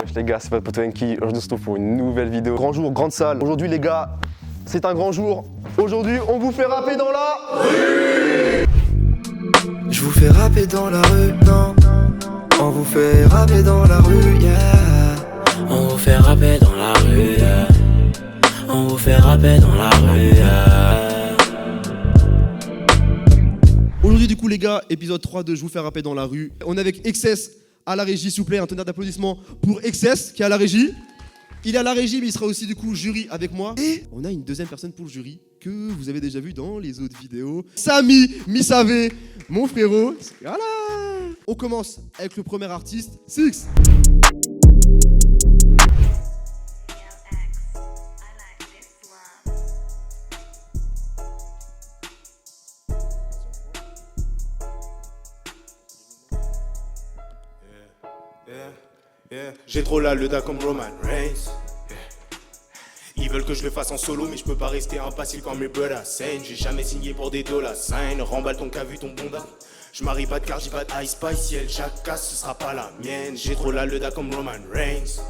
Wesh les gars, c'est votre pote Enki. Aujourd'hui on se retrouve pour une nouvelle vidéo. Grand jour, grande salle. Aujourd'hui les gars, c'est un grand jour. Aujourd'hui on vous fait rapper dans la rue. Je vous fais rapper dans la rue, non. On vous fait rapper dans la rue, yeah. On vous fait rapper dans la rue, yeah. On vous fait rapper dans la rue, yeah. Aujourd'hui du coup les gars, épisode 3 de Je vous fais rapper dans la rue. On est avec XS à la régie, s'il vous plaît, un tonnerre d'applaudissements pour XS qui est à la régie. Il est à la régie mais il sera aussi du coup jury avec moi. Et on a une deuxième personne pour le jury que vous avez déjà vu dans les autres vidéos. Samy Missavé, mon frérot. Voilà. On commence avec le premier artiste, Six. J'ai trop la leda comme Roman Reigns. Ils veulent que je le fasse en solo, mais je peux pas rester impassible comme mes brothers Saint. J'ai jamais signé pour des dollars sign. Remballe ton cas vu ton bonda. Je marie pas de car, j'ai pas de Ice Spice. Si elle jacasse, ce sera pas la mienne. J'ai trop la leda comme Roman Reigns.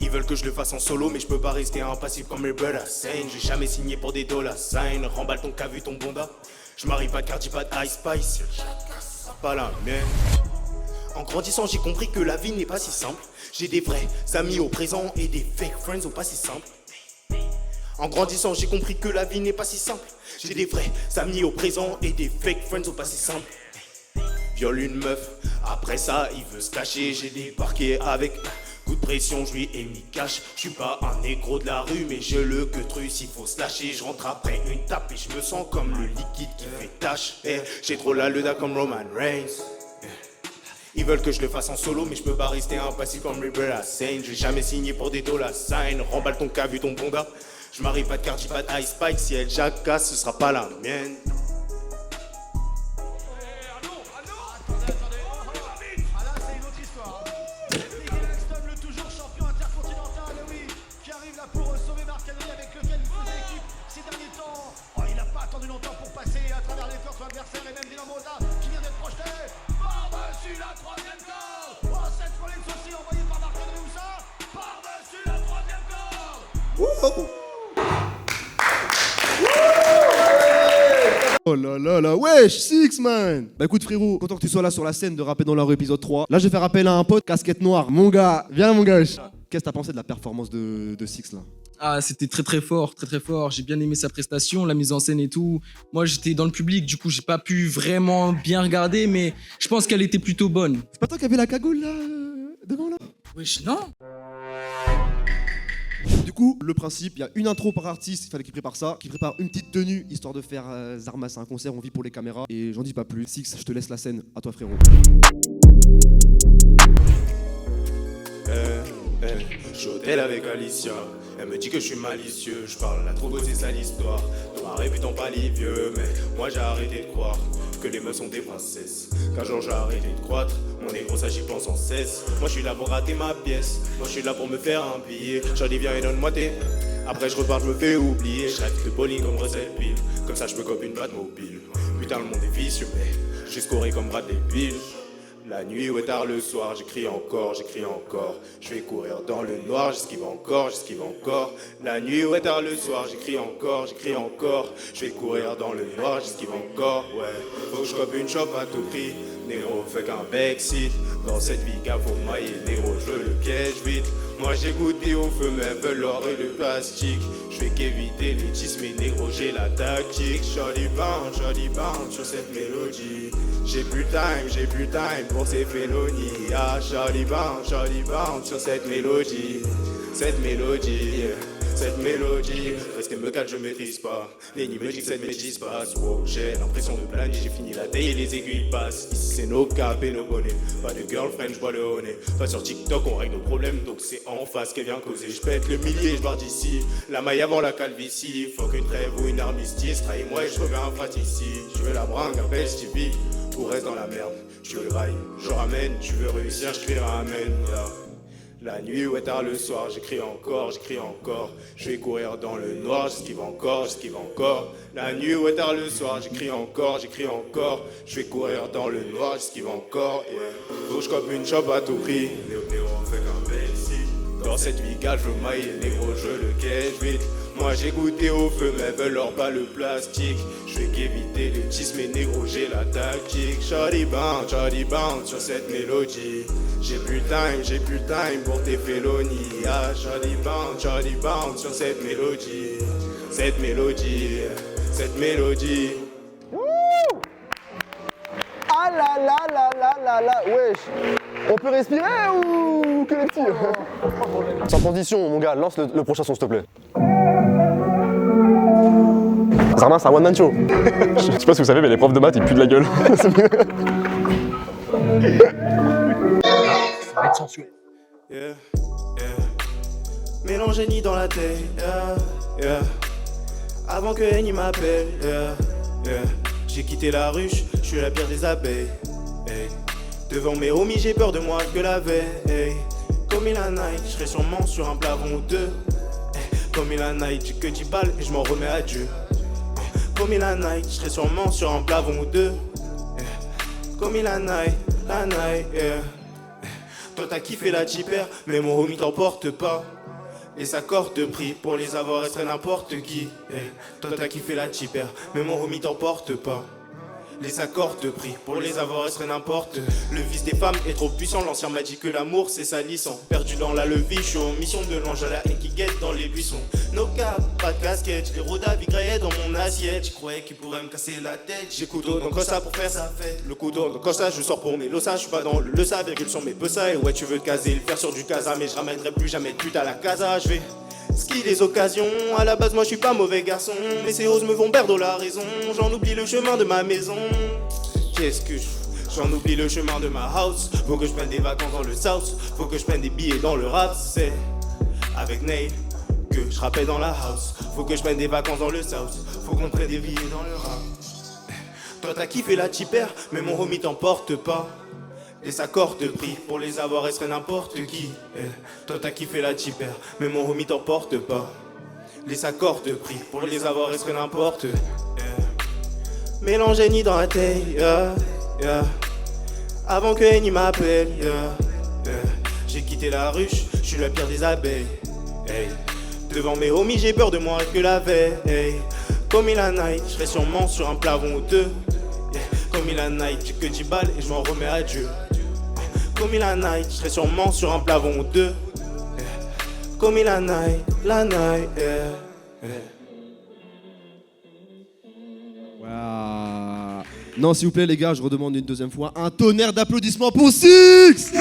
Ils veulent que je le fasse en solo, mais je peux pas rester impassible comme mes brothers Saint. J'ai jamais signé pour des dollars sign. Remballe ton cas vu ton bonda. Je marie pas de car, j'ai pas de Ice Spice. Si elle jacasse, ce sera pas la mienne. En grandissant, j'ai compris que la vie n'est pas si simple. J'ai des vrais amis au présent et des fake friends au passé simple. En grandissant, j'ai compris que la vie n'est pas si simple. J'ai des vrais amis au présent et des fake friends au passé simple. Viole une meuf, après ça, il veut se cacher. J'ai débarqué avec coup de pression, je lui ai mis cash. Je suis pas un négro de la rue, mais je le que truc, il faut se lâcher. Je rentre après une tape et je me sens comme le liquide qui fait tache. J'ai trop la leda comme Roman Reigns. Ils veulent que je le fasse en solo, mais je peux pas rester impassible comme Rebel Saint. J'ai jamais signé pour des dollars sign. Remballe ton cas vu ton bonda. Je marie pas de carte, j'ai pas de Ice Spike. Si elle jacasse, ce sera pas la mienne. Oh là là là, wesh, Six man. Bah écoute frérot, content que tu sois là sur la scène de rapper dans la rue épisode 3. Là je vais faire appel à un pote, casquette noire. Mon gars, viens mon gars. Qu'est-ce que t'as pensé de la performance de Six là? Ah, c'était très fort, très fort. J'ai bien aimé sa prestation, la mise en scène et tout. Moi, j'étais dans le public, du coup, j'ai pas pu vraiment bien regarder, mais je pense qu'elle était plutôt bonne. C'est pas toi qui avais la cagoule là, devant là? Wesh, non? Du coup, le principe, il y a une intro par artiste, il fallait qu'il prépare ça, qu'il prépare une petite tenue, histoire de faire Zarma, c'est un concert, on vit pour les caméras. Et j'en dis pas plus. Six, je te laisse la scène, à toi frérot. Je suis hôtel avec Alicia. Elle me dit que je suis malicieux. Je parle la trop c'est ça l'histoire. Dans ma réputant pas les vieux, mais moi j'ai arrêté de croire que les meufs sont des princesses. Qu'un jour j'ai arrêté de croître. Mon négro ça j'y pense sans cesse. Moi je suis là pour rater ma pièce. Moi je suis là pour me faire un billet. J'en dis viens et donne-moi tes. Après je repars, je me fais oublier. Je rêve de bowling comme recette pile. Comme ça je me cope une batte mobile. Putain le monde est vicieux, mais j'ai scoré comme Bradley Bill. La nuit ou tard le soir, j'écris encore, j'écris encore. Je vais courir dans le noir, j'esquive encore, j'esquive encore. La nuit ou tard le soir, j'écris encore, j'écris encore. Je vais courir dans le noir, j'esquive encore, ouais. Faut que je cope une chope à tout prix. Négro fait qu'un backseat. Dans cette vie gars faut mailler, négro je le piège vite. Moi j'ai goûté au feu mais veulent l'or et le plastique. Je fais qu'éviter les tisses mais négro j'ai la tactique. Shawty bounce sur cette mélodie. J'ai plus time pour ces félonies. Ah shawty bounce sur cette mélodie. Cette mélodie. Rester me calme, je maîtrise pas. Lenny me dit que cette maîtrise passe. Wow, j'ai l'impression de planer, j'ai fini la taille et les aiguilles passent. Ici c'est nos capes et nos bonnets. Pas de girlfriend, je bois le honey. Pas sur TikTok, on règle nos problèmes, donc c'est en face qu'elle vient causer. Je pète le millier, je pars d'ici. La maille avant la calvitie. Faut qu'une trêve ou une armistice. Trahis-moi et je reviens un fratricide. Je veux la bringue, un bel Stevie. Ou reste dans la merde. Je veux le rail, je ramène. Tu veux réussir, je crierai amen. Yeah. La nuit ou tard le soir, j'écris encore. Je vais courir dans le noir, j'esquive encore. La nuit ou tard le soir, j'écris encore. Je vais courir dans le noir, j'esquive encore. Yeah. Faut que je cope une chope à tout prix. Néo fait cette vie, gars, je veux mailler les gros, je le cache vite. Moi j'ai goûté au feu, mais veulent leur pas le plastique. Je vais qu'éviter les cheese, mais négro, j'ai la tactique. Shawty bounce sur cette mélodie. J'ai plus de time pour tes félonies. Ah, shawty bounce sur cette mélodie. Cette mélodie. Ah là là là là là là, wesh. On peut respirer ou que les petits? Sans transition, mon gars, lance le prochain son, s'il te plaît. Zarma, c'est un one-man show. Je sais pas si vous savez, mais les profs de maths, ils puent de la gueule. Yeah. Mélange génie dans la tête, yeah. Avant que Henny m'appelle, yeah. J'ai quitté la ruche, je suis la pire des abeilles, hey. Devant mes homies, j'ai peur de moi que la veille, hey. Comme il a night, je serai sûrement sur un plafond ou deux, hey. Comme il a night, j'ai que 10 balles et je m'en remets à Dieu, hey. Comme il a night, je serai sûrement sur un plafond ou deux, hey. Comme il a night, yeah. Toi t'as kiffé la tipper, mais mon homie t'emporte pas. Les accords de prix pour les avoir resterait n'importe qui, hey. Toi t'as kiffé la tipper, mais mon homie t'emporte pas. Les accords de prix pour les avoir resterait n'importe. Le vice des femmes est trop puissant, l'ancien m'a dit que l'amour c'est salissant. Perdu dans la levée, je suis en mission de l'ange à la haine qui guette dans les buissons. No cap, pas de casquette, les rodas vigraient dans mon assiette. Je croyais qu'il pourrait me casser la tête. J'ai couteau dans Costa pour faire sa fête. Le couteau dans Costa, je sors pour mes lossas. Je suis pas dans le ça, virgule sur mes pessas. Et ouais, tu veux te caser, le faire sur du casa. Mais je ramènerai plus jamais de pute à la casa. Je vais ski les occasions. À la base, moi je suis pas mauvais garçon. Mais ces roses me font perdre la raison. J'en oublie le chemin de ma maison. Qu'est-ce que je fous? J'en oublie le chemin de ma house. Faut que je prenne des vacances dans le south. Faut que je prenne des billets dans le rap. C'est avec Nate que je rappelle dans la house. Faut que je prenne des vacances dans le south. Faut qu'on prenne des billets dans le rap. Toi t'as kiffé la tipper, mais mon homie t'emporte pas. Les accords de prix pour les avoir resterait n'importe qui. Toi t'as kiffé la tipper, mais mon homie t'emporte pas. Les accords de prix pour les avoir resterait n'importe. Mélange Henny dans la tête, yeah. Avant que Henny m'appelle, yeah. J'ai quitté la ruche, je suis la pire des abeilles, hey. Devant mes homies, j'ai peur de moi que la veille, hey. Comme il a night, je serai sûrement sur un plafond ou deux, yeah. Comme il a night, j'ai que 10 balles et je m'en remets à Dieu. Comme il a night, je serai sûrement sur un plafond ou deux, yeah. Comme il a night, yeah. Waouh. Non, s'il vous plaît, les gars, je redemande une deuxième fois un tonnerre d'applaudissements pour Six.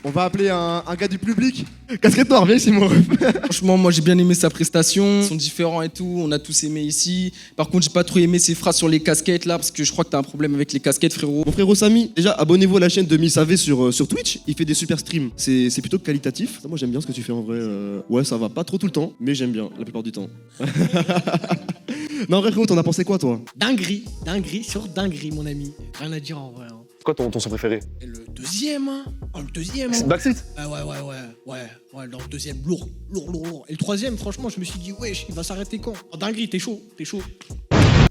On va appeler un gars du public. Casquette noire, viens ici, mon ref. Franchement, moi j'ai bien aimé sa prestation. Ils sont différents et tout, on a tous aimé ici. Par contre, j'ai pas trop aimé ses phrases sur les casquettes là, parce que je crois que t'as un problème avec les casquettes, frérot. Mon frérot Samy, déjà, abonnez-vous à la chaîne de Missavé sur Twitch. Il fait des super streams. C'est plutôt qualitatif. Moi, j'aime bien ce que tu fais en vrai. Ouais, ça va pas trop tout le temps, mais j'aime bien la plupart du temps. Non, frérot, t'en as pensé quoi, toi? Dinguerie sur dinguerie, mon ami. Rien à dire en vrai. Hein. C'est quoi ton son préféré? Et le deuxième, hein. Oh, le deuxième. C'est Hein. Backseat? Ouais, dans le deuxième, lourd. Et le troisième, franchement, je me suis dit, wesh, il va s'arrêter quand? Oh, dinguerie, t'es chaud.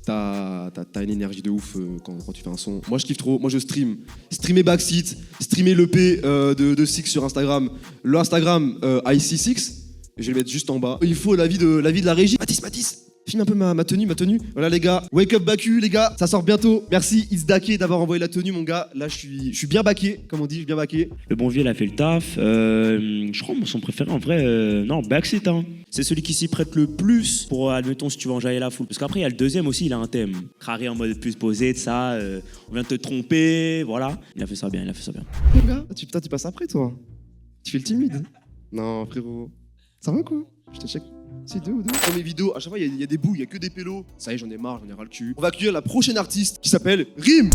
T'as une énergie de ouf quand tu fais un son. Moi, je kiffe trop. Moi, je stream. Streamer Backseat, streamer l'EP de Six sur Instagram. Le Instagram IC6, je vais le mettre juste en bas. Il faut l'avis de la régie. Mathis, filme un peu ma tenue. Voilà, les gars. Wake up Baku, les gars. Ça sort bientôt. Merci Isdake d'avoir envoyé la tenue, mon gars. Là, je suis bien baqué, comme on dit, je suis bien baqué. Le bon vieux, il a fait le taf. Je crois, son préféré, en vrai, non, Backseat. Hein. C'est celui qui s'y prête le plus pour, admettons, si tu veux enjailler la foule. Parce qu'après, il y a le deuxième aussi, il a un thème. Carré en mode plus posé, de ça. On vient de te tromper, voilà. Il a fait ça bien. Mon gars, tu passes après, toi. Tu fais le timide. Non, frérot. Ça va, quoi? Je te check. C'est deux. Dans mes vidéos, à chaque fois, il y a des bouts, il y a que des pélos. Ça y est, j'en ai marre, j'en ai ras le cul. On va accueillir la prochaine artiste qui s'appelle Rim.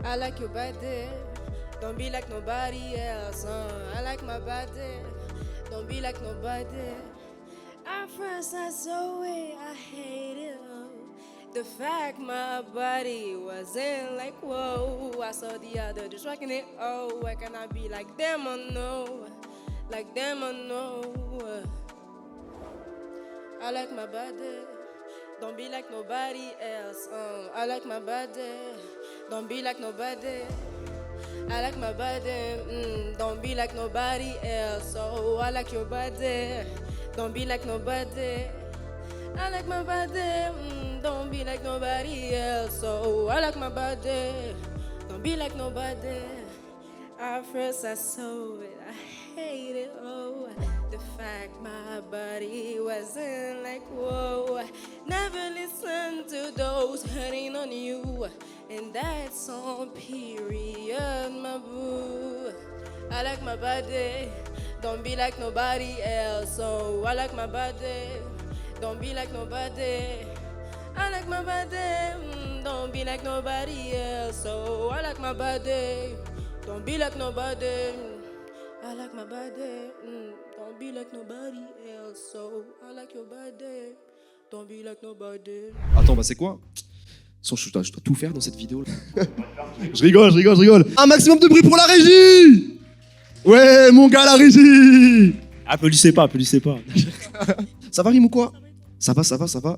I like your body. Don't be like nobody else. I like my body. Don't be like nobody. Our first night so way, I hate it. The fact my body wasn't like whoa. I saw the other just rocking it. Oh, why can I be like them or no? Like them or no? I like my body. Don't be like nobody else. I like my body. Don't be like nobody. I like my body. Don't be like nobody else. Oh, I like your body. Don't be like nobody. I like my body. Don't be like nobody else. Oh, I like my body. Don't be like nobody. At first I saw it, I hate it. Oh, the fact my body wasn't like whoa. Never listen to those hating on you, and that's on period, my boo. I like my body. Don't be like nobody else. Oh, I like my body. Don't be like nobody. I like my body. Don't be like nobody else. Oh, I like my body. Don't be like nobody. I like my body. Don't be like nobody else. So I like your body. Don't be like nobody. Attends, bah c'est quoi? Je dois tout faire dans cette vidéo. Je rigole. Un maximum de bruit pour la régie. Ouais, mon gars, la régie. Applaudissez pas. Ça va, Rim, ou quoi? Ça va.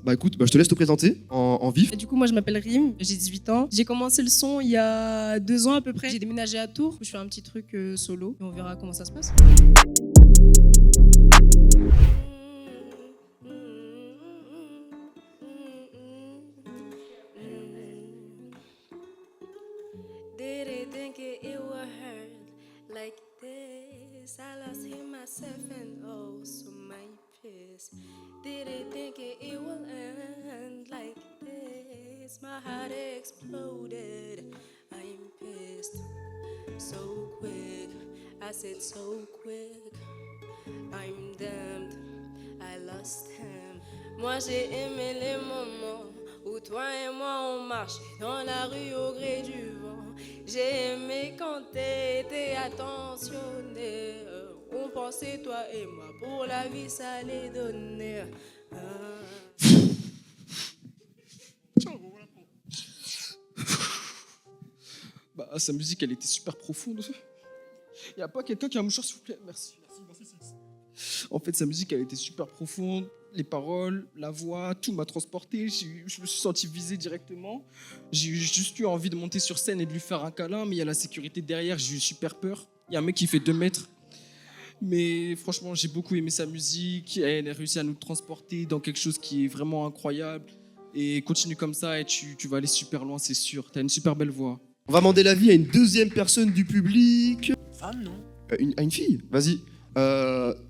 Bah écoute, je te laisse te présenter en vif. Et du coup, moi, je m'appelle Rim, j'ai 18 ans. J'ai commencé le son il y a 2 ans à peu près. J'ai déménagé à Tours. Je fais un petit truc solo et on verra comment ça se passe. Didn't think it would hurt like this. I lost him myself and oh, so my piss. Didn't think it would end like this. My heart exploded. I'm pissed. So quick, I said so quick. I'm damned, I lost him. Moi j'ai aimé les moments où toi et moi on marchait dans la rue au gré du vent. J'ai aimé quand t'étais attentionné. On pensait toi et moi pour la vie ça allait donner. Bah, sa musique, elle était super profonde. Y a pas quelqu'un qui a un mouchoir, s'il vous plaît? Merci. En fait, sa musique, elle était super profonde. Les paroles, la voix, tout m'a transporté. Je me suis senti visé directement. J'ai juste eu envie de monter sur scène et de lui faire un câlin, mais il y a la sécurité derrière, j'ai eu super peur. Il y a un mec qui fait 2 mètres. Mais franchement, j'ai beaucoup aimé sa musique. Elle a réussi à nous transporter dans quelque chose qui est vraiment incroyable. Et continue comme ça et tu vas aller super loin, c'est sûr. T'as une super belle voix. On va demander l'avis à une deuxième personne du public. Femme, non? À une fille. Vas-y.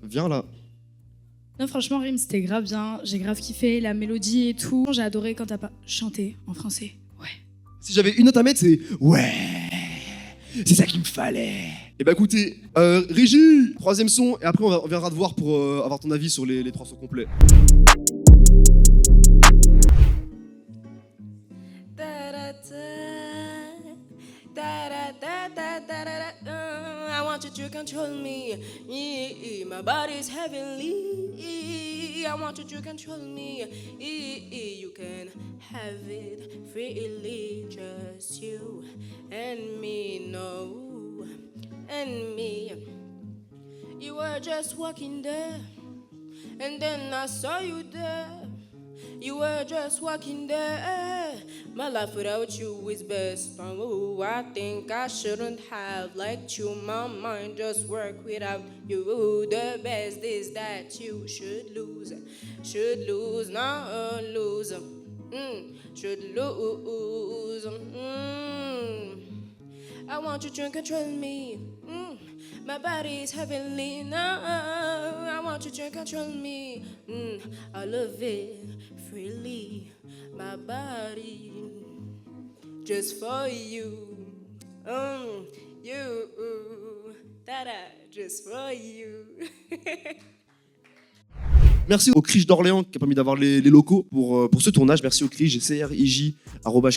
Viens là. Non, franchement, Rim, c'était grave bien. J'ai grave kiffé la mélodie et tout. J'ai adoré quand t'as pas chanté en français. Ouais. Si j'avais une note à mettre, c'est ouais. C'est ça qu'il me fallait. Et bah écoutez, Régie, 3e son, et après on viendra te voir pour avoir ton avis sur les 3 sons complets. I want you to control me. My body's heavenly. I want you to control me. You can have it freely, just you and me, no, and me. You were just walking there, and then I saw you there. You were just walking there. My life without you is best. Oh, I think I shouldn't have liked you. My mind just work without you. The best is that you should lose, not lose. Should lose. I want you to control me. My body is heavenly now. I want you to control me. I love it freely. My body just for you. You. Just for you. Merci au Krish d'Orléans qui a permis d'avoir les locaux pour ce tournage. Merci au Krish, CRIJ,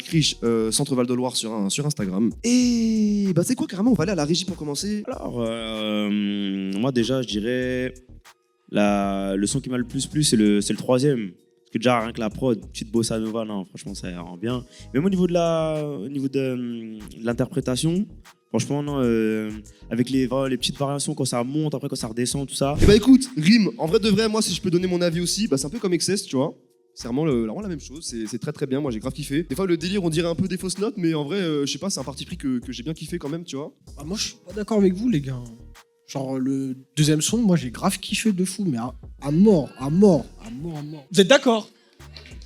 @Krish, Centre Val de Loire sur Instagram. Et bah c'est quoi carrément, on va aller à la régie pour commencer. Alors, moi déjà, je dirais le son qui m'a le plus plu, c'est le 3e. que déjà rien que la prod, petite bossa nova, non, franchement ça rend bien. Même au niveau de l'interprétation, franchement non, avec les petites variations quand ça monte, après quand ça redescend, tout ça. Et bah écoute, Rime, en vrai de vrai, moi si je peux donner mon avis aussi, bah c'est un peu comme Excess, tu vois. C'est vraiment la même chose, c'est très très bien, moi j'ai grave kiffé. Des fois le délire on dirait un peu des fausses notes, mais en vrai, je sais pas, c'est un parti pris que j'ai bien kiffé quand même, tu vois. Bah, moi, je suis pas d'accord avec vous, les gars. Genre, le deuxième son, moi, j'ai grave kiffé de fou, mais à mort. Vous êtes d'accord?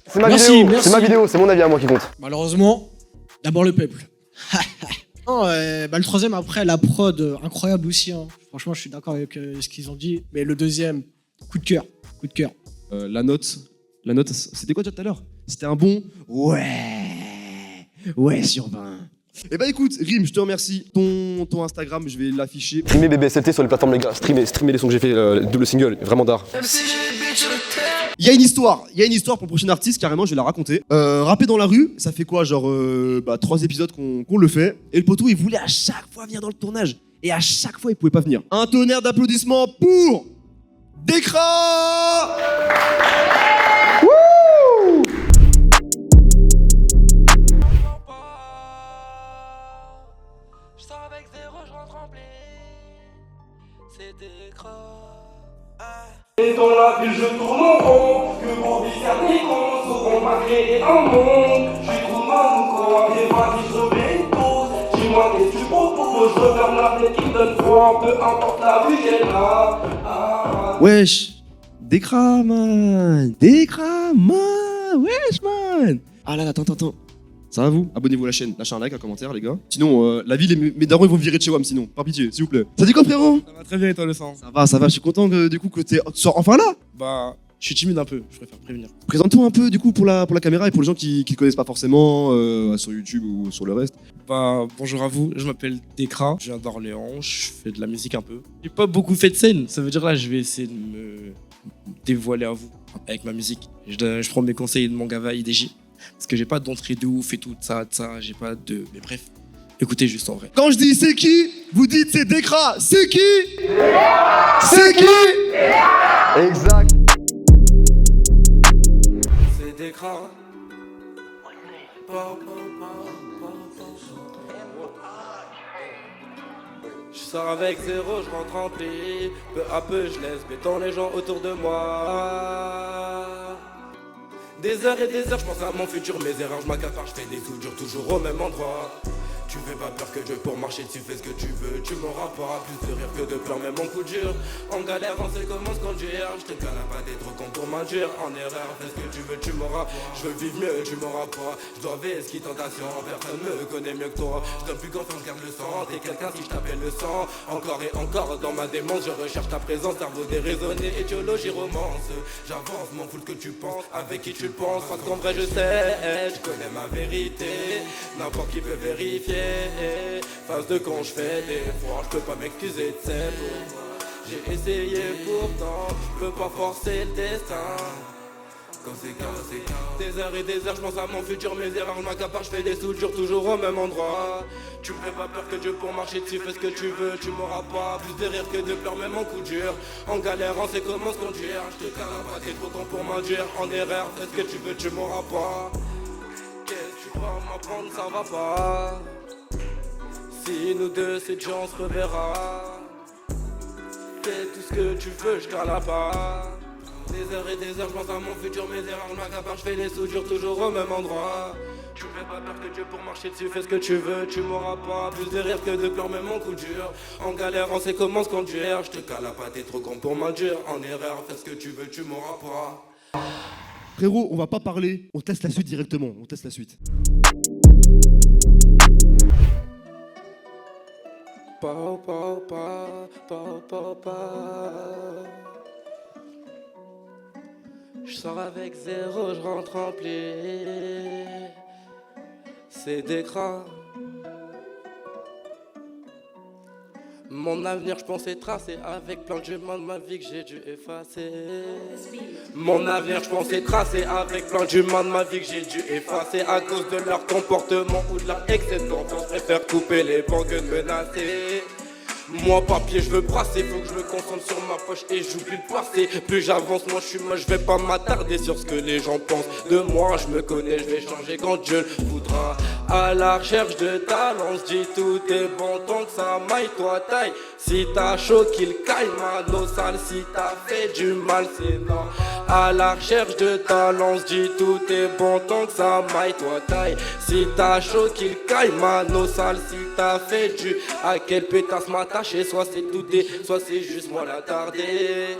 C'est ma vidéo, c'est ma vidéo, c'est mon avis à moi qui compte. Malheureusement, d'abord le peuple. Non, le troisième, après, la prod, incroyable aussi. Hein. Franchement, je suis d'accord avec ce qu'ils ont dit. Mais le deuxième, coup de cœur. La note, c'était quoi déjà tout à l'heure? C'était un bon ouais sur 20. Et bah écoute, Rim, je te remercie. Ton Instagram, je vais l'afficher. Streamer BBSLT sur les plateformes les gars, streamer les sons que j'ai fait, double single, vraiment d'art. Il y a une histoire pour le prochain artiste, carrément, je vais la raconter. Rapper dans la rue, ça fait quoi, genre 3 épisodes qu'on le fait. Et le poteau, il voulait à chaque fois venir dans le tournage. Et à chaque fois, il pouvait pas venir. Un tonnerre d'applaudissements pour Dekra. Et dans la ville je tourne en rond, que pour visser des cons, sauront pas créer un monde. J'suis trop mal ou quoi, et vas-y je reviens tous. Dis-moi qu'est-ce que tu proposes, je referme la fenêtre qui me donne froid, peu importe la rue qu'elle a. Wesh, Dekra man, wesh man. Ah là, attends. Ça va vous? Abonnez-vous à la chaîne, lâchez un like, un commentaire les gars. Sinon, la ville, mes darons ils vont virer de chez WAM sinon, par pitié, s'il vous plaît. Ça dit quoi frérot? Ça va très bien et toi le sang? Ça va, je suis content que du coup que tu sors enfin là. Bah, je suis timide un peu, je préfère prévenir. Présente-toi un peu du coup pour la caméra et pour les gens qui connaissent pas forcément sur YouTube ou sur le reste. Bah, bonjour à vous, je m'appelle Dekra, je viens d'Orléans, je fais de la musique un peu. J'ai pas beaucoup fait de scène, ça veut dire là je vais essayer de me dévoiler à vous avec ma musique. Je prends mes conseils de mon gars IDJ. Parce que j'ai pas d'entrée de ouf et tout ça, j'ai pas de... Mais bref, écoutez juste en vrai. Quand je dis c'est qui, vous dites c'est Dekra. C'est qui? C'est qui? Exact. C'est Dekra. Je sors avec zéro, je rentre rempli. Peu à peu, je laisse béton les gens autour de moi. Des heures et des heures, je pense à mon futur, mes erreurs, je m'accapare, je fais des soudures toujours au même endroit. Tu fais pas peur que Dieu pour marcher, tu fais ce que tu veux, tu m'auras pas plus de rire que de pleurs, même en coup dur. En galère, on sait comment se conduire, je te cale pas des trop con pour m'induire. En erreur, fais ce que tu veux, tu m'auras. Je veux vivre mieux, tu m'auras pas. Je dois esquiver tentation, personne me connaît mieux que toi. Je donne plus confiance, garde le sang, t'es quelqu'un si je t'appelle le sang. Encore et encore dans ma démence, je recherche ta présence, cerveau déraisonné, étiologie, romance. J'avance, m'en fous de ce que tu penses, avec qui tu le penses, parce qu'en vrai je sais, je connais ma vérité, n'importe qui peut vérifier. Face de quand je fais des fois, je peux pas m'excuser de ces mots. J'ai essayé pourtant, je peux pas forcer le destin. Conséquence. Des heures et des heures, je pense à mon futur, mes erreurs, je m'accapare, je fais des soudures toujours au même endroit. Tu me fais pas peur que Dieu pour marcher dessus, fais ce que tu veux, tu m'auras pas. Plus de rire que de pleurs, même en coup dur. En galère, on sait comment se conduire. Je te cale pas, t'es trop con pour m'induire. En erreur, fais ce que tu veux, tu m'auras pas. Qu'est-ce que tu vas m'apprendre, ça va pas. Si nous deux c'est déjà on se reverra. Fais tout ce que tu veux, je cale pas. Des heures et des heures, je pense à mon futur, mes erreurs, je m'accapare, je fais des soudures toujours au même endroit. Tu me fais pas peur que Dieu pour marcher dessus, fais ce que tu veux, tu m'auras pas. Plus de rire que de pleurs, même en coup dur. En galère, on sait comment se conduire. Je te cale pas, t'es trop con pour m'induire. En erreur, fais ce que tu veux, tu m'auras pas. Frérot, on va pas parler, on teste la suite directement, on teste la suite. Je sors avec zéro, je rentre rempli. C'est Dekra. Mon avenir, je pensais tracer avec plein de juments de ma vie que j'ai dû effacer. Mon avenir, je pensais tracer avec plein de juments de ma vie que j'ai dû effacer. À cause de leur comportement ou de leur excès de confiance, je préfère couper les ponts que de menacer. Moi papier je veux brasser, faut que je me concentre sur ma poche et j'oublie le passé. Plus j'avance, moi je suis moche, je vais pas m'attarder sur ce que les gens pensent de moi. Je me connais, je vais changer quand Dieu le voudra. À la recherche de talent, se dit tout est bon tant que ça maille, toi taille. Si t'as chaud qu'il caille, mano sale, si t'as fait du mal c'est non. À la recherche de talent, se dit tout est bon tant que ça maille, toi taille. Si t'as chaud qu'il caille, mano sale, si t'as fait du. À quel pétasse m'attacher, soit c'est douter, soit c'est juste moi l'attardé.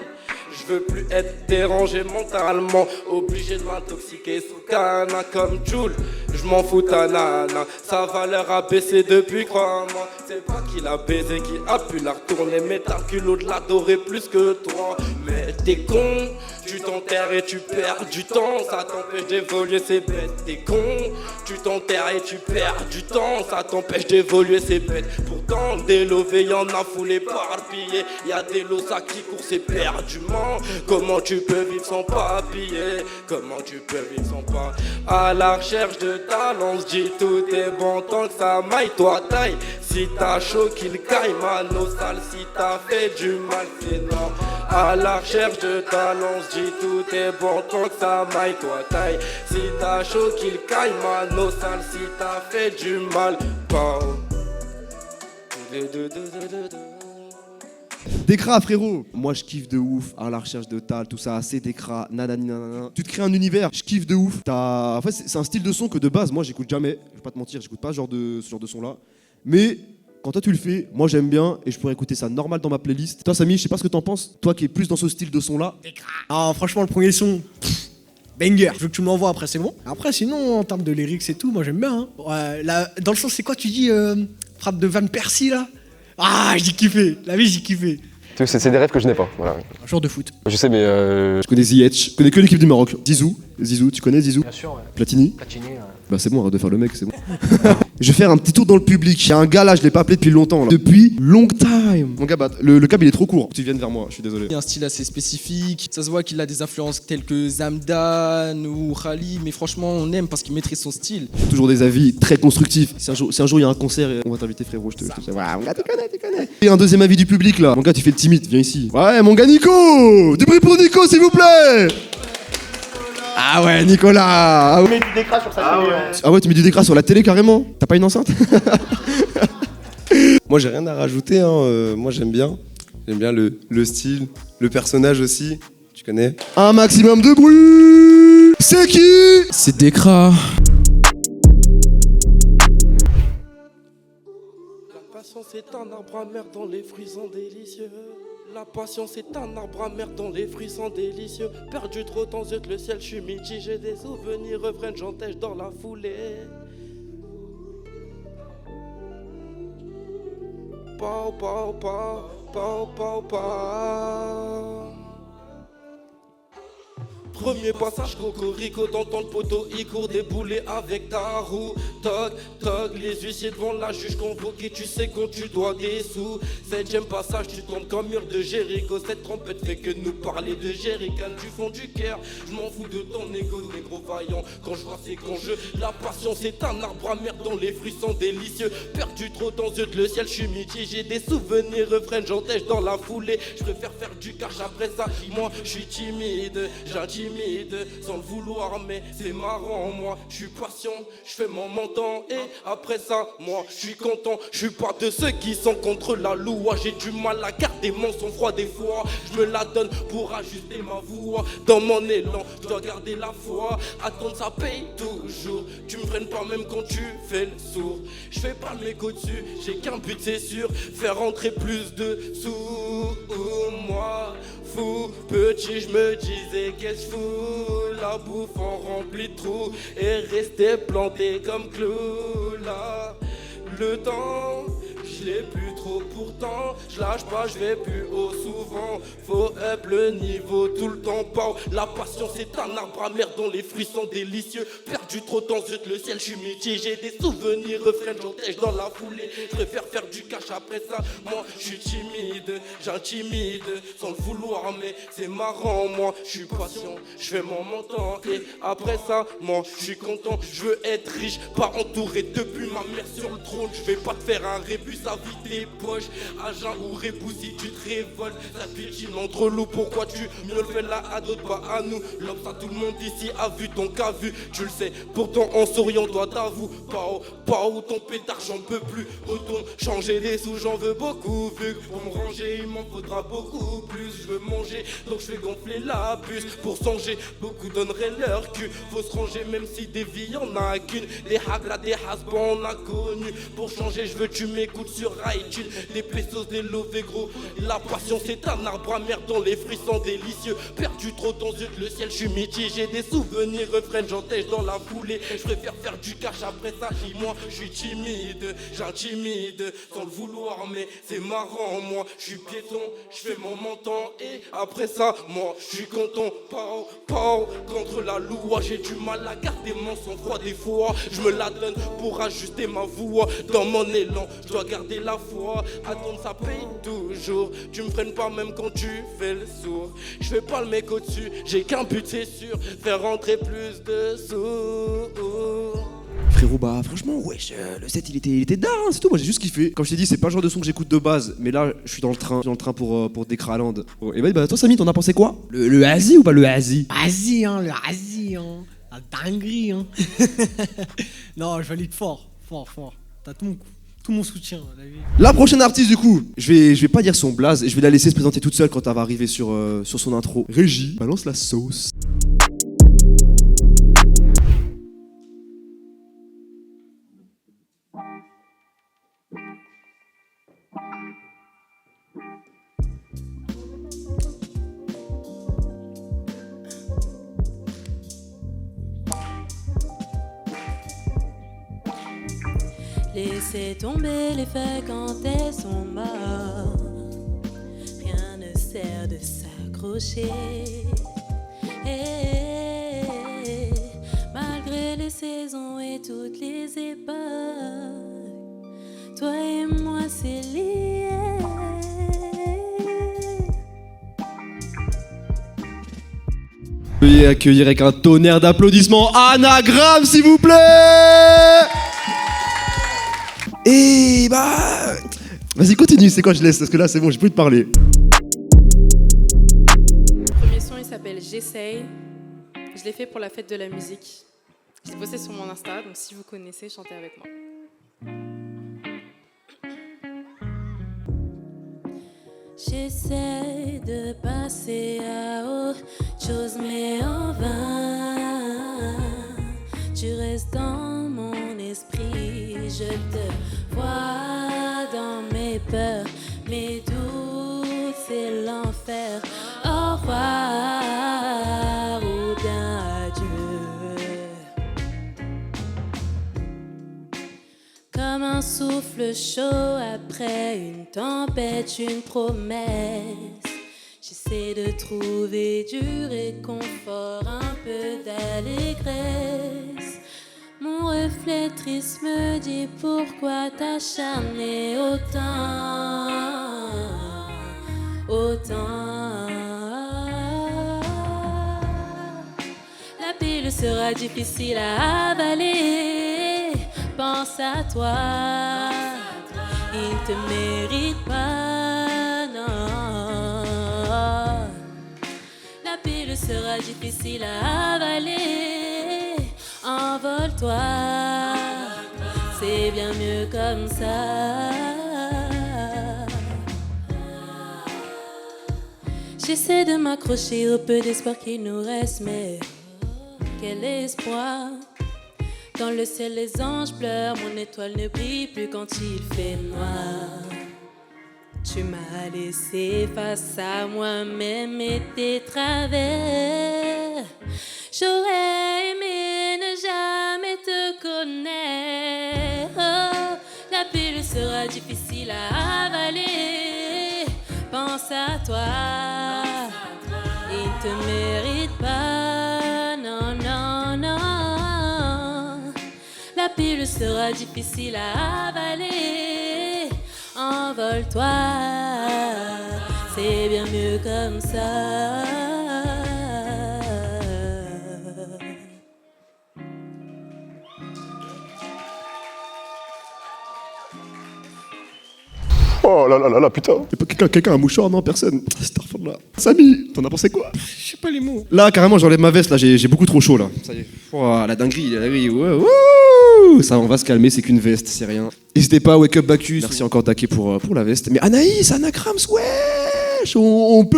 Je veux plus être dérangé mentalement, obligé de m'intoxiquer sous cana comme Joule. Je m'en fous ta nana, sa valeur a baissé depuis, crois-moi. C'est pas qui l'a baisé, qui a pu la retourner, mais t'as le culot de l'adorer plus que toi. Mais t'es con, tu t'enterres et tu perds du temps, ça t'empêche d'évoluer, c'est bête. T'es con, tu t'enterres et tu perds du temps, ça t'empêche d'évoluer, c'est bête. Pourtant des lovés y'en a foulé éparpillés, y'a des losa qui courent c'est perdument. Comment tu peux vivre sans papier? Comment tu peux vivre sans pas? À la recherche de talent, se dit tout est bon tant que ça maille, toi taille. Si t'as chaud qu'il caille, mano sale, si t'as fait du mal c'est non. À la recherche de talent, se dit tout est bon tant que ça maille, toi taille. Si t'as chaud qu'il caille, mano sale, si t'as fait du mal, pas. Décra, frérot. Moi, je kiffe de ouf. À la recherche de tal, tout ça. C'est Décra, nanani, nanana. Tu te crées un univers. Je kiffe de ouf. En fait, c'est un style de son que de base, moi, j'écoute jamais. Je vais pas te mentir, j'écoute pas ce genre de son-là. Mais quand toi, tu le fais, moi, j'aime bien et je pourrais écouter ça normal dans ma playlist. Toi, Samy, je sais pas ce que t'en penses. Toi qui es plus dans ce style de son-là. Ah, franchement, le premier son, banger. Je veux que tu me l'envoies après, c'est bon. Après, sinon, en termes de lyrics et tout, moi, j'aime bien. Hein. Ouais, dans le sens, c'est quoi, tu dis frappe de Van Persie, là? Ah, j'ai kiffé. La vie, j'ai kiffé. C'est des rêves que je n'ai pas. Voilà. Un joueur de foot. Je sais, mais. Je connais Ziyech. Je connais que l'équipe du Maroc. Zizou, tu connais Zizou? Bien sûr, ouais. Platini? Platini, ouais. Bah c'est bon, arrête de faire le mec, c'est bon. Je vais faire un petit tour dans le public. Il y a un gars là, je l'ai pas appelé depuis longtemps. Là. Depuis long time. Mon gars, bah, le câble il est trop court. Tu viennes vers moi, je suis désolé. Il a un style assez spécifique. Ça se voit qu'il a des influences telles que Zamdan ou Khali, mais franchement, on aime parce qu'il maîtrise son style. Toujours des avis très constructifs. Si un jour il y a un concert, on va t'inviter, frérot. Je te dis. Voilà, mon gars, tu connais. Et un deuxième avis du public là. Mon gars, tu fais le timide, viens ici. Ouais, mon gars Nico. Du bruit pour Nico, s'il vous plaît. Ah ouais, Nicolas. Tu mets du Décra sur sa télé. Ah ouais, tu mets du Décra sur la télé carrément. T'as pas une enceinte? Moi j'ai rien à rajouter, hein. Moi j'aime bien le style, le personnage aussi, tu connais. Un maximum de bruit. C'est qui? C'est Décra. La patience est un arbre amer dont les fruits sont délicieux. La patience est un arbre amer dont les fruits sont délicieux. Perdu trop dans yeux le ciel, je suis mitigé. Des souvenirs reprennent, j'entèche dans la foulée. Pau, pau, pau, pau, pau, pau. Premier passage, cocorico dans ton poteau, il court des boulets avec ta roue. Toc, toc, les huissiers devant la juge convoquée, tu sais quand tu dois des sous. Septième passage, tu tombes comme mur de Jéricho. Cette trompette fait que nous parler de Jérican du fond du cœur. Je m'en fous de ton égo, négro vaillant. Quand je vois c'est quand je. La patience est un arbre amer dont les fruits sont délicieux. Perdu trop dans yeux de le ciel, je suis mitigé. Des souvenirs refrains, j'entèche dans la foulée. Je préfère faire du cash après ça. Moi, je suis timide, j'intimide. Sans le vouloir mais c'est marrant. Moi je suis patient, je fais mon montant. Et après ça moi je suis content. Je suis pas de ceux qui sont contre la loi. J'ai du mal à garder mon sang-froid des fois. Je me la donne pour ajuster ma voix. Dans mon élan je dois garder la foi. Attendre ça paye toujours. Tu me freines pas même quand tu fais le sourd. Je fais pas le mec au-dessus. J'ai qu'un but c'est sûr. Faire rentrer plus de sous. Moi fou petit je me disais qu'est-ce que je fous. La bouffe en remplit de trous et rester planté comme clou là. Le temps, je l'ai plus trop pourtant. Je lâche pas, je vais plus haut souvent. Faut up le niveau tout le temps. Pas la patience est un arbre amer dont les fruits sont délicieux. Perdu trop dans le ciel, je suis mitigé. Des souvenirs refrains, j'entèche dans la foulée. Je préfère faire du cash après ça. Moi, je suis timide, j'intimide sans le vouloir, mais c'est marrant. Moi, je suis patient, je fais mon montant. Et après ça, moi, je suis content. Je veux être riche, pas entouré depuis ma mère sur le trône. Je vais pas te faire un rébus ça vide tes poches. Agent ou répou si tu te révoltes. Ça piétine entre loups, pourquoi tu mieux le fais là à d'autres, pas à nous. L'homme, ça tout le monde ici a vu ton cas vu. Tu le sais, pourtant en souriant, toi t'avoues. Pas où ton pétard, j'en peux plus. Retourne changer les sous, j'en veux beaucoup. Vu que pour me ranger, il m'en faudra beaucoup plus. Je veux manger, donc je vais gonfler la puce. Pour songer, beaucoup donneraient leur cul. Faut se ranger, même si des vies y'en a qu'une. Les hagla, des hasbans, on a connu. Pour changer, je veux que tu m'écoutes sur iTunes. Des pesos, des lovés gros. La passion, c'est un arbre amer dont les fruits sont délicieux. Perdu trop dans le ciel, je suis mitigé. Des souvenirs refrainent, j'entèche dans la foulée. Je préfère faire du cash après ça. Moi, je suis timide, j'intimide sans le vouloir, mais c'est marrant. Moi, je suis piéton, je fais mon montant. Et après ça, moi, je suis content. Pau, contre la loi. J'ai du mal à garder mon sang-froid des fois. Je me la donne pour ajuster ma voix. Dans mon élan, je dois garder la foi. Attendre, ça paye toujours. Tu me freines pas même quand tu fais le sourd. Je fais pas le mec au-dessus, j'ai qu'un but, c'est sûr. Faire rentrer plus de sous. Frérot, bah franchement, wesh, le set il était dingue, c'est tout. Moi j'ai juste kiffé. Comme je t'ai dit, c'est pas le genre de son que j'écoute de base, mais là je suis dans le train pour Decraland. Oh, et bah toi Samy, t'en as pensé quoi? Le Asie ou pas le Asie? Asie, hein, le Asie, hein. La dinguerie, hein. Non, je valide fort. T'as tout mon soutien, la vie. La prochaine artiste du coup, je vais pas dire son blaze, et je vais la laisser se présenter toute seule quand elle va arriver sur son intro. Régie, balance la sauce. Laissez tomber les feuilles quand elles sont mortes. Rien ne sert de s'accrocher. Et malgré les saisons et toutes les époques, toi et moi c'est lié. Veuillez accueillir avec un tonnerre d'applaudissements Anagramme s'il vous plaît. Et bah... Vas-y continue, c'est quoi je laisse, parce que là c'est bon, j'ai plus de parler. Le premier son il s'appelle J'essaye. Je l'ai fait pour la fête de la musique. Je l'ai posté sur mon Insta, donc si vous connaissez, chantez avec moi. J'essaie de passer à autre chose, mais en vain. Tu restes dans mon esprit, je te vois dans mes peurs, mes doutes, c'est l'enfer. Au revoir ou bien adieu. Comme un souffle chaud après une tempête, une promesse. J'essaie de trouver du réconfort, un peu d'allégresse. Mon reflet triste me dit pourquoi t'acharner autant. La pilule sera difficile à avaler. Pense à toi, il ne te mérite pas, non. La pilule sera difficile à avaler. Envole-toi, c'est bien mieux comme ça. J'essaie de m'accrocher au peu d'espoir qu'il nous reste, mais quel espoir. Dans le ciel les anges pleurent, mon étoile ne brille plus quand il fait noir. Tu m'as laissé face à moi-même et tes travers. J'aurais aimé ne jamais te connaître. Oh, la pilule sera difficile à avaler. Pense à toi, il te mérite pas, non, non, non. La pilule sera difficile à avaler. Envole-toi, c'est bien mieux comme ça. Oh là là là là, putain. Y'a pas quelqu'un un mouchoir? Non, personne. Starfall là. Samy, t'en as pensé quoi? Je sais pas les mots. Là, carrément, j'enlève ma veste, là, j'ai beaucoup trop chaud, là. Ça y est. Oh, la dinguerie, wouh. Ça, on va se calmer, c'est qu'une veste, c'est rien. N'hésitez pas, Wake Up Bacchus. Merci encore Taquet pour la veste. Mais Anaïs, Anagrams, wesh, on peut.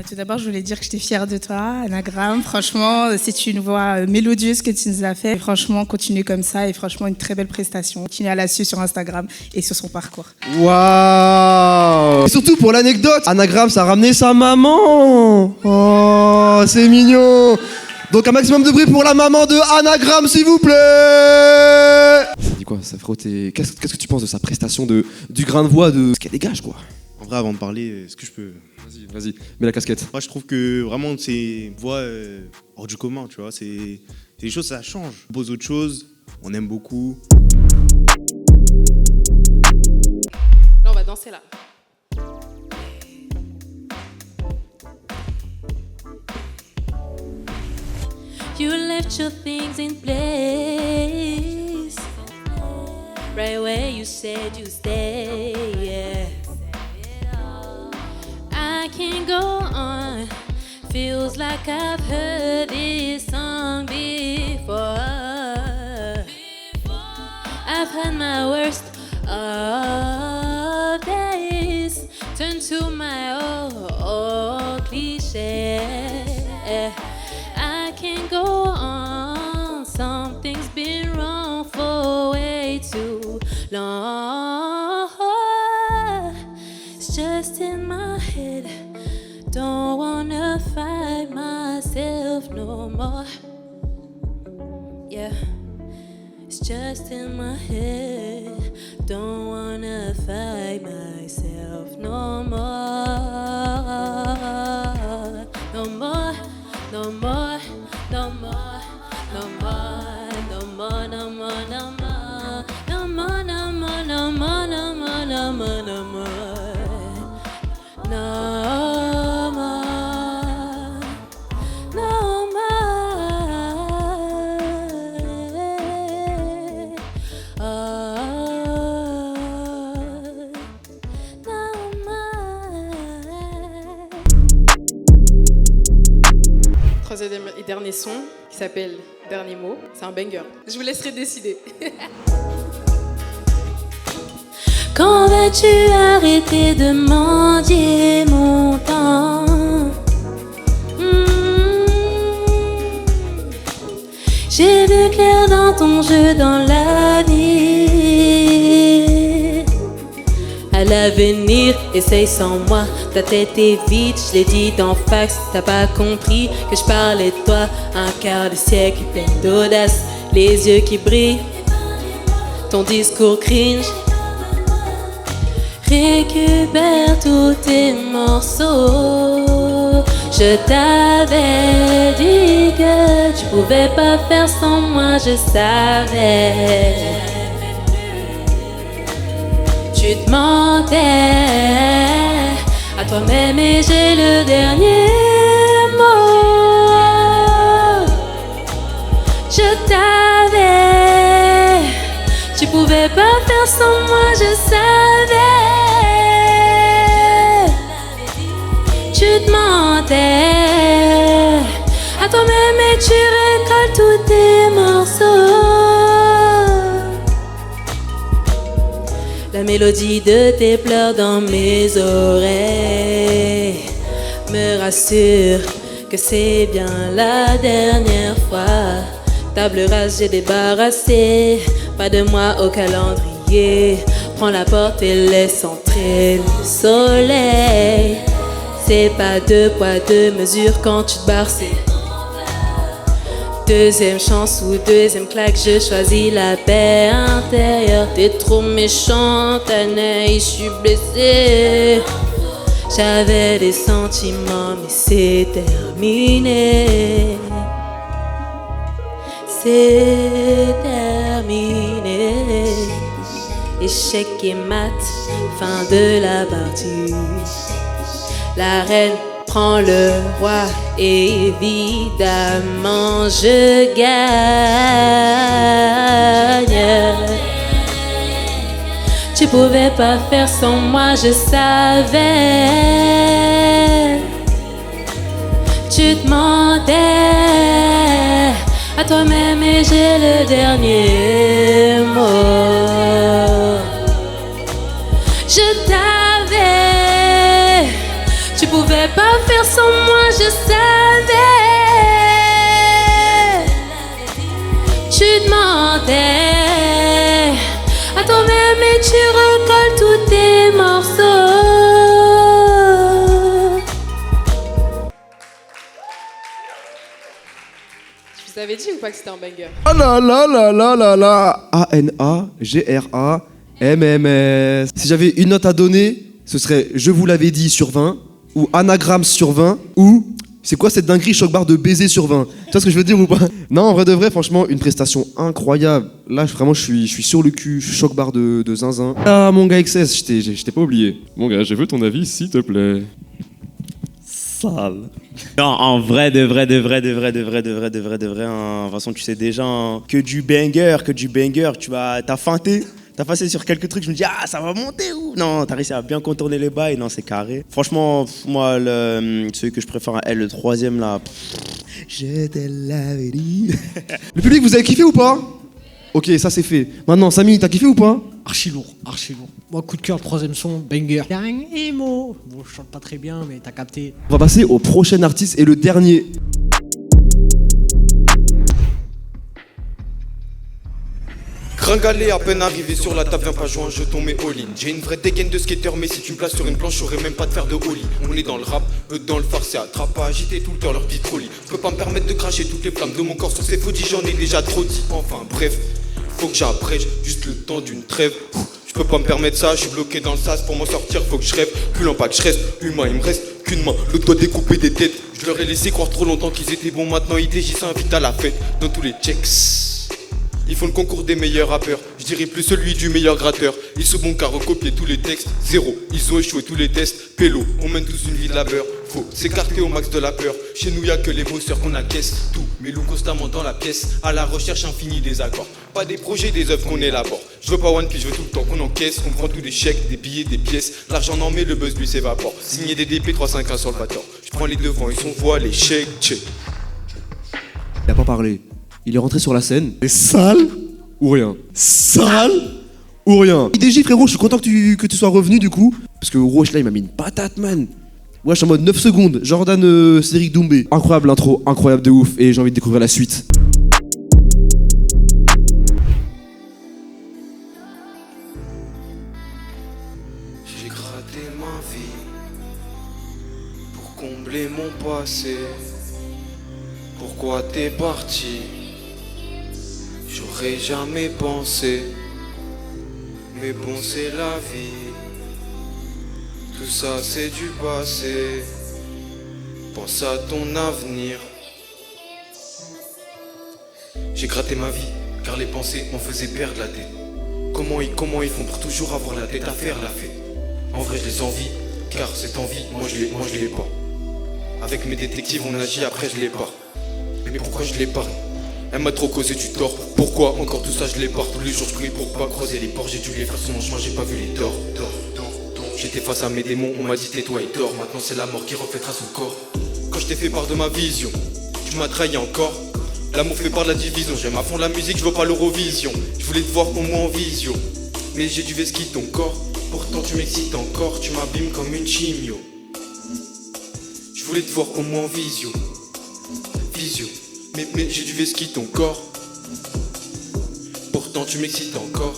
Tout d'abord, je voulais dire que j'étais fière de toi, Anagram. Franchement, c'est une voix mélodieuse que tu nous as fait. Et franchement, continue comme ça et franchement, une très belle prestation. Continue à la suivre sur Instagram et sur son parcours. Waouh. Et surtout pour l'anecdote, Anagrams a ramené sa maman. Oh, c'est mignon. Donc un maximum de bruit pour la maman de Anagram, s'il vous plaît. Ça dit quoi, ça frotté? Qu'est-ce que tu penses de sa prestation, du grain de voix, de ce qu'elle dégage, quoi? En vrai, avant de parler, est-ce que je peux... Vas-y, mets la casquette. Moi, je trouve que vraiment, c'est une voix hors du commun, tu vois. C'est des choses, ça change. On pose autre chose, on aime beaucoup. Là, on va danser là. You left your things in place, right where you said you stay, yeah. I can't go on, feels like I've heard this song before. I've had my worst of days, turn to my old cliche. I can't go on, something's been wrong for way too long. It's just in my head, don't wanna fight myself no more. Yeah, it's just in my head, don't wanna fight myself no more. No more, no more, no more, no more, no more, no more, no more, no more, no more, no more, no more, no more, no more. No more, no more. Oh, no more. Troisième et dernier son qui s'appelle Dernier mot. C'est un banger. Je vous laisserai décider. Quand vas-tu arrêter de mendier mon temps? J'ai vu clair dans ton jeu, dans la vie. À l'avenir, essaye sans moi. Ta tête est vide, je l'ai dit en fax. T'as pas compris que je parlais de toi. Un quart de siècle plein d'audace, les yeux qui brillent, ton discours cringe. Récupère tous tes morceaux. Je t'avais dit que tu pouvais pas faire sans moi, je savais. Tu te mentais à toi-même et j'ai le dernier mot. Je t'avais, tu pouvais pas faire sans moi, je savais. Tu te mentais à toi-même et tu récoltes tous tes morceaux. La mélodie de tes pleurs dans mes oreilles me rassure que c'est bien la dernière fois. Table rase, j'ai débarrassé, pas de moi au calendrier. Prends la porte et laisse entrer le soleil. C'est pas deux poids, deux mesures quand tu te barres, c'est deuxième chance ou deuxième claque, je choisis la paix intérieure. T'es trop méchante, Anaïs, je suis blessée. J'avais des sentiments, mais c'est terminé. C'est terminé. Échec et mat, fin de la partie. La reine prend le roi, évidemment je gagne. Tu pouvais pas faire sans moi, je savais. Tu te mentais à toi-même et j'ai le dernier mot. Je t'avais, tu pouvais pas faire sans moi, je savais. Tu te mentais à toi-même et tu recolles tous tes morceaux. Je vous avais dit ou pas que c'était un banger? Ah là là là là là là. ANAGRAMMS. Si j'avais une note à donner, ce serait je vous l'avais dit sur 20, ou anagramme sur 20, ou c'est quoi cette dinguerie choc barre de baiser sur 20. Tu vois ce que je veux dire ou pas? Non, en vrai de vrai, franchement, une prestation incroyable. Là, vraiment, je suis sur le cul, choc barre de zinzin. Ah, mon gars XS, je t'ai pas oublié. Mon gars, je veux ton avis, s'il te plaît. Sale. Non, en vrai, de vrai, hein. De toute façon, tu sais déjà hein, que du banger, tu vas, t'as feinté sur quelques trucs, je me dis, ah, ça va monter ou non, t'as réussi à bien contourner les bails, non, c'est carré. Franchement, moi, celui que je préfère, le troisième là, je te l'avais dit. Le public, vous avez kiffé ou pas? Ok, ça c'est fait. Maintenant, Samy, t'as kiffé ou pas? Archi lourd. Moi, coup de cœur, troisième son, banger. Y'a un émo. Bon, je chante pas très bien, mais t'as capté. On va passer au prochain artiste et le dernier. Gringalé à peine arrivé sur la table, viens pas jouer un jeu, ton mets all-in. J'ai une vraie dégaine de skater, mais si tu me places sur une planche, j'aurais même pas de faire de holly. On est dans le rap, eux dans le phare, c'est attrape à agiter tout le temps leur petite trolley. Je peux pas me permettre de cracher toutes les flammes de mon corps sur ces faux j'en ai déjà trop dit. Enfin bref, faut que j'abrège juste le temps d'une trêve. Je peux pas me permettre ça, je suis bloqué dans le sas, pour m'en sortir faut que je rêve. Plus lent pas que je reste, humain il me reste qu'une main, l'autre doit découper des têtes. Je leur ai laissé croire trop longtemps qu'ils étaient bons, maintenant IDJ s'invite à la fête. Dans tous les checks, ils font le concours des meilleurs rappeurs, je dirais plus celui du meilleur gratteur. Ils sont bons qu'à recopier tous les textes, zéro, ils ont échoué tous les tests. Pélo, on mène tous une vie de labeur, faut s'écarter au max de la peur. Chez nous y'a que les bosseurs qu'on encaisse, tout mais loup constamment dans la pièce, à la recherche infinie des accords. Pas des projets, des œuvres qu'on élabore. Je veux pas One Piece, je veux tout le temps qu'on encaisse. On prend tous les chèques, des billets, des pièces. L'argent en met, le buzz lui s'évapore. Signer des DP 351 sur le batteur. Je prends les devants, ils sont voix, les chèques, check. Il a pas parlé. Il est rentré sur la scène. C'est sale ou rien? Sale ou rien? IDJ frérot, je suis content que tu sois revenu du coup. Parce que Wesh là il m'a mis une patate man. Wesh en mode 9 secondes. Jordan Cédric Doumbé. Incroyable l'intro, incroyable de ouf. Et j'ai envie de découvrir la suite. J'ai gratté ma vie pour combler mon passé. Pourquoi t'es parti? J'aurais jamais pensé. Mais bon c'est la vie. Tout ça c'est du passé. Pense à ton avenir. J'ai gratté ma vie car les pensées m'en faisaient perdre la tête. Comment ils font pour toujours avoir la tête à faire la fête? En vrai je les envie car cette envie moi je l'ai pas. Avec mes détectives on agit après je l'épare. Mais pourquoi je l'épargne? Elle m'a trop causé du tort. Pourquoi encore tout ça je l'épare? Tous les jours je prie pour pas croiser les ports. J'ai dû les faire sur mon chemin, j'ai pas vu les torts. J'étais face à mes démons, on m'a dit tais-toi et dors. Maintenant c'est la mort qui reflètera son corps. Quand je t'ai fait part de ma vision, tu m'as trahi encore. L'amour fait part de la division. J'aime à fond la musique, je veux pas l'Eurovision. Je voulais te voir au moins en visio, mais j'ai dû vesquiller ton corps. Pourtant tu m'excites encore, tu m'abîmes comme une chimio. Je voulais te voir au moins en visio, mais j'ai dû vesquiller ton corps. Pourtant tu m'excites encore,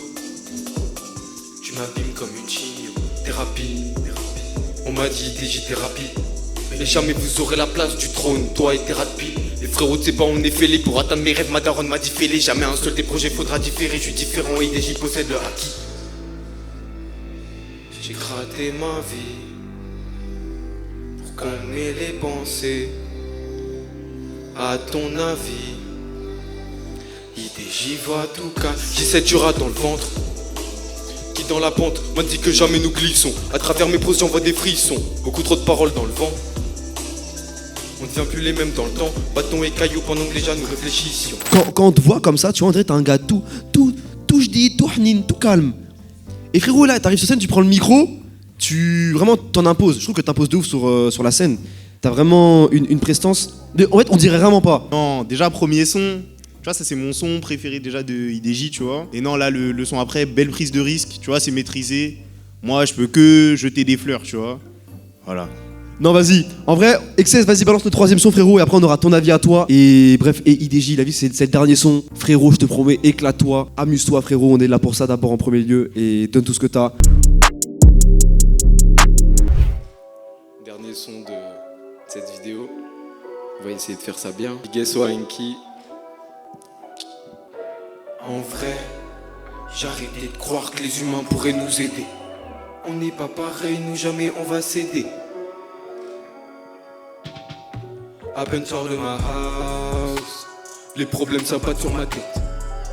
tu m'abîmes comme une chimio. Thérapie, on m'a dit IDJ thérapie. Mais jamais vous aurez la place du trône, toi et tes rapides. Les frérots tu sais pas on est fêlés. Pour atteindre mes rêves ma daronne m'a dit fêlé. Jamais un seul des projets faudra différer. Je suis différent et IDJ possède le acquis. J'ai gratté ma vie pour calmer les pensées. À ton avis, IDJ va tout cas. J'ai cette jura dans le ventre qui dans la pente m'a dit que jamais nous glissons. À travers mes pros j'envoie des frissons. Beaucoup trop de paroles dans le vent. On ne devient plus les mêmes dans le temps. Bâton et cailloux pendant que les gens nous réfléchissions. Quand on te voit comme ça, tu vois, on dirait t'es un gars tout je dis, tout hnin, tout calme. Et frérot, là, t'arrives sur scène, tu prends le micro, vraiment, t'en imposes. Je trouve que t'imposes de ouf sur la scène. T'as vraiment une prestance. En fait, on dirait vraiment pas. Non, déjà, premier son. Tu vois, ça c'est mon son préféré déjà de IDJ, tu vois. Et non, là, le son après, belle prise de risque, tu vois, c'est maîtrisé. Moi, je peux que jeter des fleurs, tu vois. Voilà. Non, vas-y. En vrai, Excess, vas-y, balance le troisième son, frérot, et après on aura ton avis à toi. Et bref, et IDJ, la vie, c'est le dernier son. Frérot, je te promets, éclate-toi, amuse-toi, frérot. On est là pour ça d'abord en premier lieu. Et donne tout ce que t'as. Dernier son de cette vidéo. On va essayer de faire ça bien. Guess what, Inky? En vrai, j'ai arrêté de croire que les humains pourraient nous aider. On n'est pas pareil, nous jamais on va céder. À peine sors de ma house, les problèmes ça passe sur ma tête.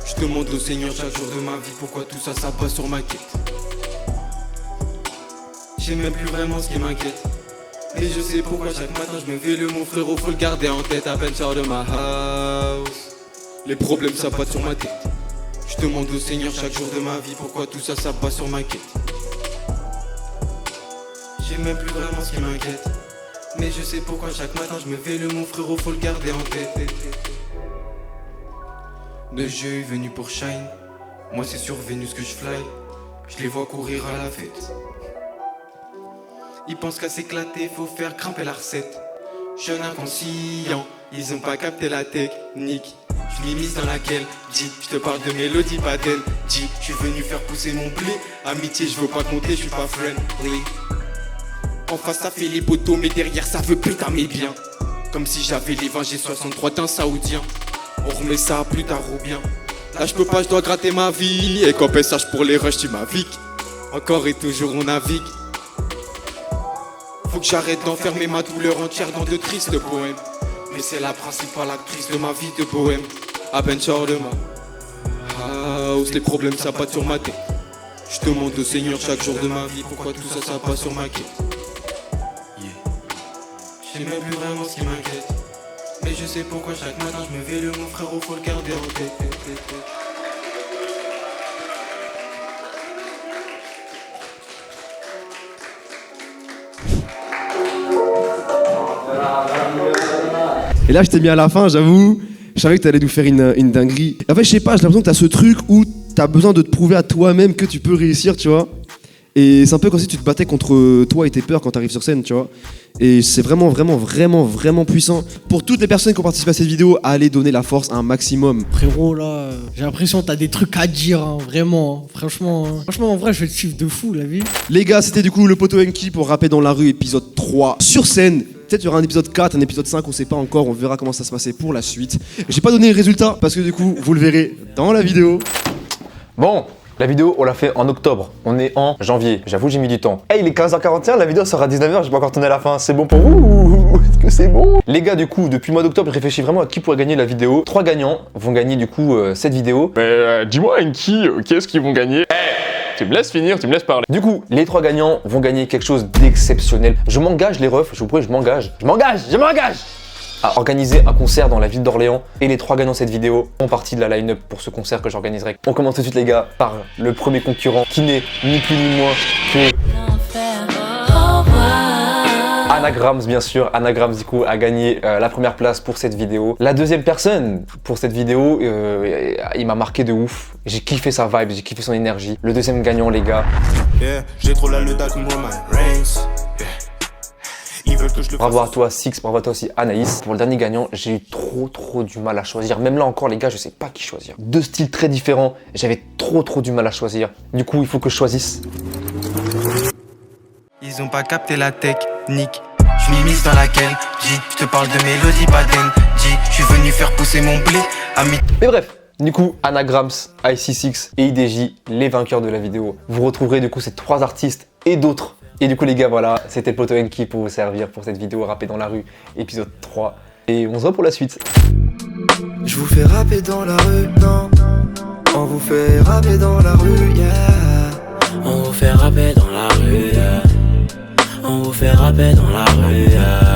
Je demande au Seigneur chaque jour de ma vie pourquoi tout ça passe sur ma quête. J'ai même plus vraiment ce qui m'inquiète. Mais je sais pourquoi chaque matin je me réveille, mon frérot faut le garder en tête. À peine sors de ma house, les problèmes ça passe sur ma tête. Je demande au Seigneur chaque jour de ma vie pourquoi tout ça passe sur ma quête. J'ai même plus vraiment ce qui m'inquiète. Mais je sais pourquoi chaque matin je me réveille, mon frérot faut le garder en tête. Le jeu est venu pour shine. Moi c'est sur Vénus que je fly. Je les vois courir à la fête. Ils pensent qu'à s'éclater, faut faire grimper la recette. Jeune inconscient, ils ont pas capté la technique. Je l'ai mise dans laquelle, dis, je te parle de mélodie, pas d'elle. Dis, je suis venu faire pousser mon blé. Amitié, je veux pas compter, je suis pas friendly. En face ça fait les poteaux, mais derrière ça veut putain mais bien. Comme si j'avais les 20, j'ai 63 d'un saoudien. On remet ça plus tard ou bien. Là je peux pas, je dois gratter ma vie. Et compensage pour les rushs, tu m'aviques. Encore et toujours on navigue. Faut que j'arrête d'enfermer ma douleur entière dans de tristes poèmes. Mais c'est la principale actrice de ma vie de bohème. À peine sors de ma house, les problèmes ça passe sur ma tête. Je demande au Seigneur chaque jour de ma vie pourquoi tout ça passe sur ma quête. J'ai même plus vraiment ce qui m'inquiète. Mais je sais pourquoi chaque matin je me réveille, mon frérot faut le garder en tête. Et là, je t'ai mis à la fin, j'avoue. Je savais que t'allais nous faire une dinguerie. En fait, je sais pas, j'ai l'impression que t'as ce truc où t'as besoin de te prouver à toi-même que tu peux réussir, tu vois. Et c'est un peu comme si tu te battais contre toi et tes peurs quand t'arrives sur scène, tu vois. Et c'est vraiment puissant. Pour toutes les personnes qui ont participé à cette vidéo, allez donner la force à un maximum. Frérot, là, j'ai l'impression que t'as des trucs à dire, hein, vraiment. Franchement, en vrai, je vais te suivre de fou, la vie. Les gars, c'était du coup le poteau Enki pour rapper dans la rue, épisode 3. Sur scène. Peut-être il y aura un épisode 4, un épisode 5, on sait pas encore, on verra comment ça se passait pour la suite. J'ai pas donné le résultat parce que du coup, vous le verrez dans la vidéo. Bon, la vidéo, on l'a fait en octobre. On est en janvier. J'avoue, j'ai mis du temps. Hey, il est 15h41, la vidéo sera à 19h, j'ai pas encore tourné à la fin. C'est bon pour vous? Est-ce que c'est bon? Les gars, du coup, depuis le mois d'octobre, je réfléchis vraiment à qui pourrait gagner la vidéo. 3 gagnants vont gagner du coup cette vidéo. Mais dis-moi, Enki, qu'est-ce qu'ils vont gagner? Tu me laisses finir, tu me laisses parler. Du coup, les 3 gagnants vont gagner quelque chose d'exceptionnel. Je m'engage, les refs, je vous prie, je m'engage à organiser un concert dans la ville d'Orléans. Et les 3 gagnants de cette vidéo font partie de la line-up pour ce concert que j'organiserai. On commence tout de suite, les gars, par le premier concurrent qui n'est ni plus ni moins que Anagrams, bien sûr. Anagrams, du coup, a gagné la première place pour cette vidéo. La deuxième personne pour cette vidéo, il m'a marqué de ouf. J'ai kiffé sa vibe, j'ai kiffé son énergie. Le deuxième gagnant, les gars. Yeah, j'ai trop la le date, moi, my reigns. Ils veulent que je le bravo à toi, Six. Bravo à toi aussi, Anaïs. Pour le dernier gagnant, j'ai eu trop du mal à choisir. Même là encore, les gars, je sais pas qui choisir. 2 styles très différents. J'avais trop du mal à choisir. Du coup, il faut que je choisisse. Ils ont pas capté la technique. Je m'y mise dans laquelle, je te parle de mélodie, pas d'NG. Je suis venu faire pousser mon blé. Mais bref. Du coup, Anagrams, IC6 et IDJ, les vainqueurs de la vidéo. Vous retrouverez du coup ces 3 artistes et d'autres. Et du coup les gars, voilà, c'était le poteau Enki pour vous servir pour cette vidéo rapper dans la rue, épisode 3. Et on se voit pour la suite. Je vous fais rapper dans la rue, non. On vous fait rapper dans la rue, yeah. On vous fait rapper dans la rue, yeah. On vous fait rapper dans la rue, yeah.